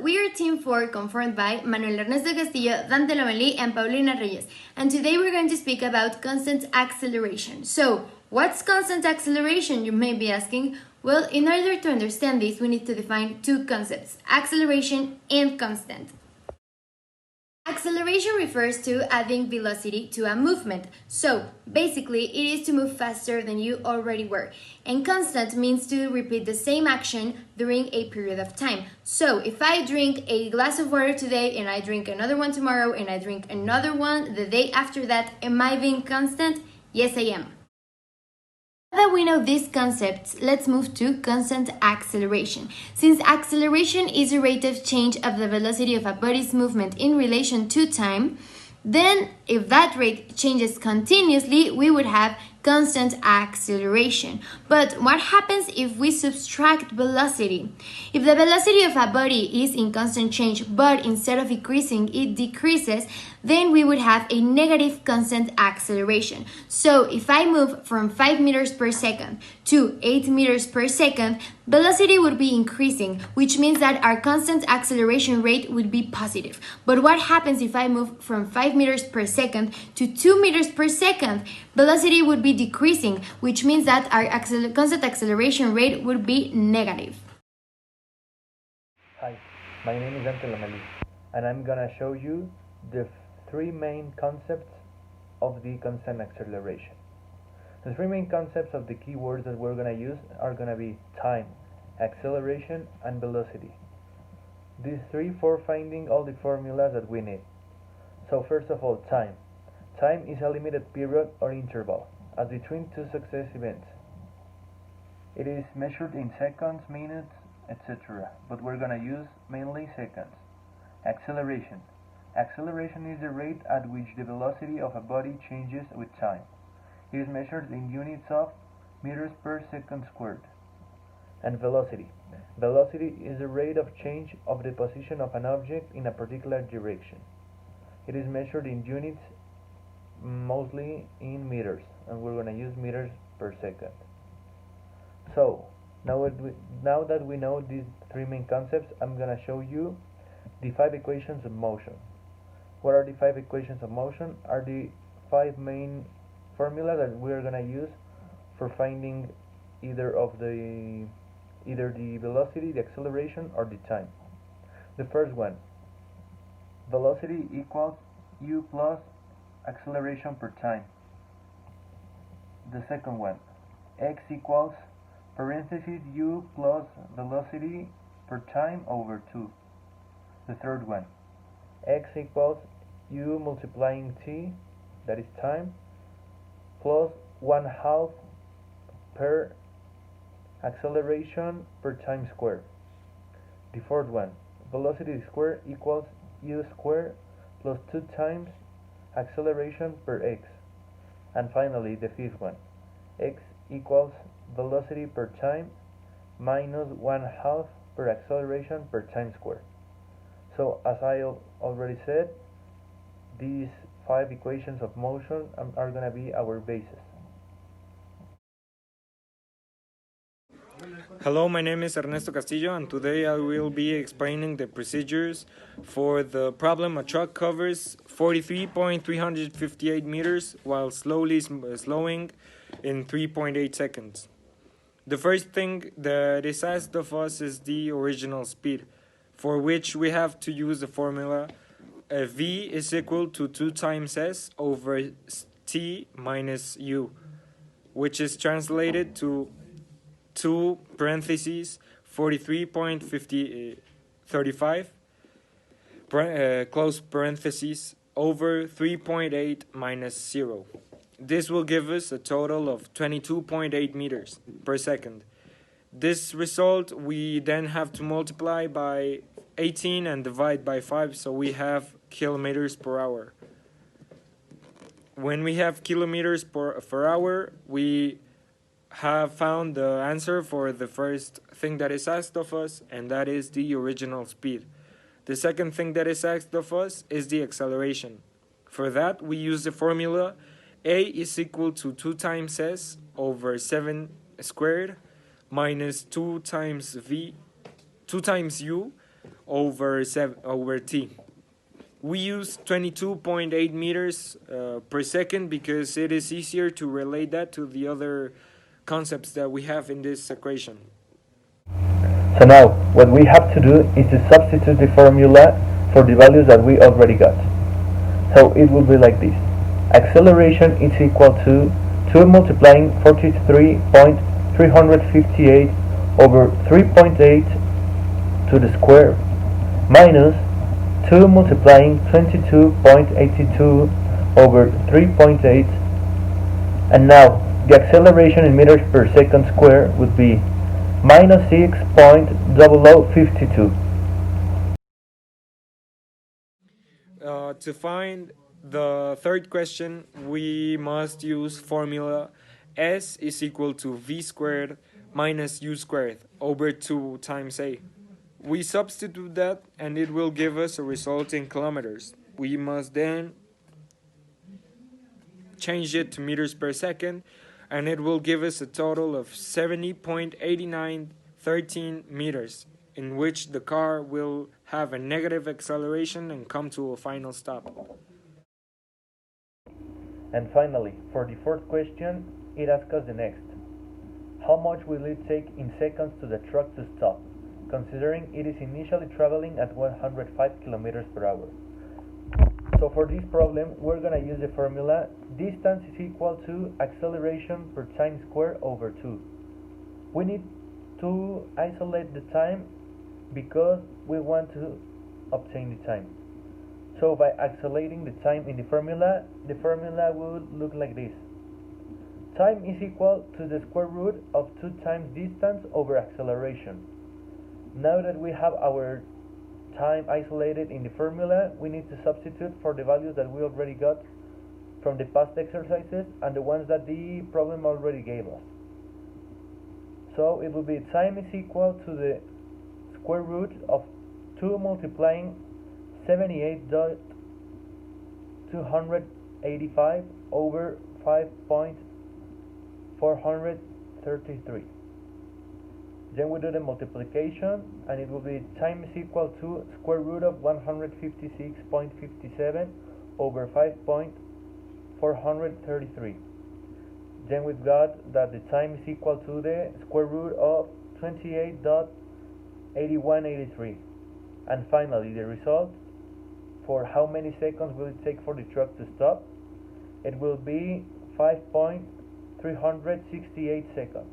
we are Team 4, confirmed by Manuel Ernesto Castillo, Dante Lomelí, and Paulina Reyes. And today we're going to speak about constant acceleration. So, what's constant acceleration, you may be asking? Well, in order to understand this, we need to define two concepts, acceleration and constant. Acceleration refers to adding velocity to a movement. So, basically, it is to move faster than you already were. And constant means to repeat the same action during a period of time. So, if I drink a glass of water today and I drink another one tomorrow and I drink another one the day after that, am I being constant? Yes, I am. Now that we know these concepts, let's move to constant acceleration. Since acceleration is a rate of change of the velocity of a body's movement in relation to time, then if that rate changes continuously, we would have constant acceleration. But what happens if we subtract velocity? If the velocity of a body is in constant change, but instead of increasing, it decreases, then we would have a negative constant acceleration. So if I move from 5 meters per second to 8 meters per second, velocity would be increasing, which means that our constant acceleration rate would be positive. But what happens if I move from 5 meters per second to 2 meters per second? Velocity would be decreasing, which means that our constant acceleration rate would be negative. Hi, my name is Dante Lomelí, and I'm gonna show you the three main concepts of the constant acceleration. The three main concepts of the keywords that we're gonna use are gonna be time, acceleration, and velocity. These three for finding all the formulas that we need. So first of all, time. Time is a limited period or interval, as between two successive events. It is measured in seconds, minutes, etc., but we're gonna use mainly seconds. Acceleration. Acceleration is the rate at which the velocity of a body changes with time. It is measured in units of meters per second squared. And velocity. Velocity is the rate of change of the position of an object in a particular direction. It is measured in units, mostly in meters, and we're going to use meters per second. So, now that we know these three main concepts, I'm going to show you the 5 equations of motion. What are the 5 equations of motion? Are the 5 main formula that we're going to use for finding either the velocity, the acceleration, or the time. The first one, velocity equals u plus acceleration per time. The second one, x equals parentheses u plus velocity per time over 2. The third one, x equals u multiplying t, that is time, plus 1/2 per acceleration per time squared. The fourth one, velocity squared equals u squared plus 2 times acceleration per x. And finally, the fifth one, x equals velocity per time minus 1/2 per acceleration per time squared. So as I already said, these 5 equations of motion are going to be our basis. Hello, my name is Ernesto Castillo, and today I will be explaining the procedures for the problem a truck covers 43.358 meters while slowing in 3.8 seconds. The first thing that is asked of us is the original speed, for which we have to use the formula v is equal to 2 times s over t minus u, which is translated to 2 parentheses 43.35 close parentheses over 3.8 minus 0. This will give us a total of 22.8 meters per second. This result we then have to multiply by 18 and divide by 5, so we have kilometers per hour. When we have kilometers per hour, we have found the answer for the first thing that is asked of us, and that is the original speed. The second thing that is asked of us is the acceleration. For that, we use the formula a is equal to 2 times s over 7 squared minus 2 times u over t. We use 22.8 meters per second because it is easier to relate that to the other concepts that we have in this equation. So now, what we have to do is to substitute the formula for the values that we already got. So it will be like this. Acceleration is equal to 2 multiplying 43.358 over 3.8 to the square minus 2 multiplying 22.82 over 3.8, and now the acceleration in meters per second square would be minus 6.0052. To find the third question, we must use formula S is equal to V squared minus U squared over 2 times A. We substitute that and it will give us a result in kilometers. We must then change it to meters per second and it will give us a total of 70.8913 meters, in which the car will have a negative acceleration and come to a final stop. And finally, for the fourth question, it asks us the next. How much will it take in seconds to the truck to stop, considering it is initially traveling at 105 kilometers per hour? So for this problem, we're going to use the formula distance is equal to acceleration per time square over 2. We need to isolate the time because we want to obtain the time. So by isolating the time in the formula will look like this. Time is equal to the square root of 2 times distance over acceleration. Now that we have our time isolated in the formula, we need to substitute for the values that we already got from the past exercises and the ones that the problem already gave us. So it will be time is equal to the square root of 2 multiplying 78.285 over 5.433. Then we do the multiplication and it will be time is equal to square root of 156.57 over 5.433. Then we've got that the time is equal to the square root of 28.8183. And finally, the result for how many seconds will it take for the truck to stop? It will be 5.368 seconds.